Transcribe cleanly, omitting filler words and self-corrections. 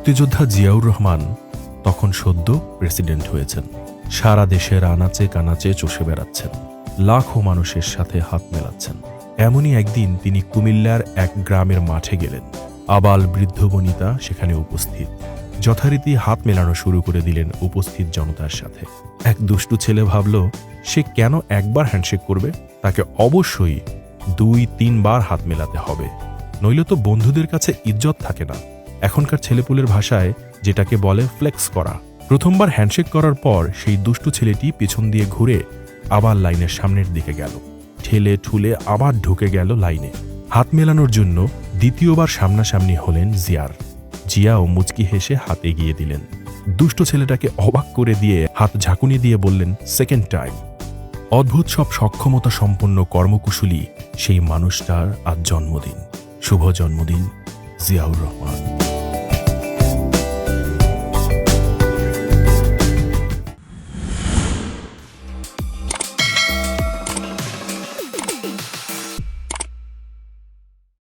মুক্তিযোদ্ধা জিয়াউর রহমান তখন সদ্য প্রেসিডেন্ট হয়েছেন। সারা দেশের আনাচে কানাচে চষে বেড়াচ্ছেন, লাখো মানুষের সাথে হাত মেলাচ্ছেন। এমনই একদিন তিনি কুমিল্লার এক গ্রামের মাঠে গেলেন। আবাল বৃদ্ধ বনিতা সেখানে উপস্থিত। যথারীতি হাত মেলানো শুরু করে দিলেন উপস্থিত জনতার সাথে। এক দুষ্টু ছেলে ভাবল, সে কেন একবার হ্যান্ডশেক করবে, তাকে অবশ্যই 2-3 বার হাত মেলাতে হবে, নইলে তো বন্ধুদের কাছে ইজ্জত থাকে না। এখনকার ছেলেপুলের ভাষায় যেটাকে বলে ফ্লেক্স করা। প্রথমবার হ্যান্ডশেক করার পর সেই দুষ্টু ছেলেটি পিছন দিয়ে ঘুরে আবার লাইনের সামনের দিকে গেল। ঠেলে ঠুলে আবার ঢুকে গেল লাইনে। হাত মেলানোর জন্য দ্বিতীয়বার সামনাসামনি হলেন জিয়ার। জিয়াও মুচকি হেসে হাত এগিয়ে দিলেন। দুষ্ট ছেলেটাকে অবাক করে দিয়ে হাত ঝাঁকুনি দিয়ে বললেন, সেকেন্ড টাইম। অদ্ভুত সব সক্ষমতা সম্পন্ন কর্মকুশলী সেই মানুষটার আজ জন্মদিন। শুভ জন্মদিন জিয়াউর রহমান।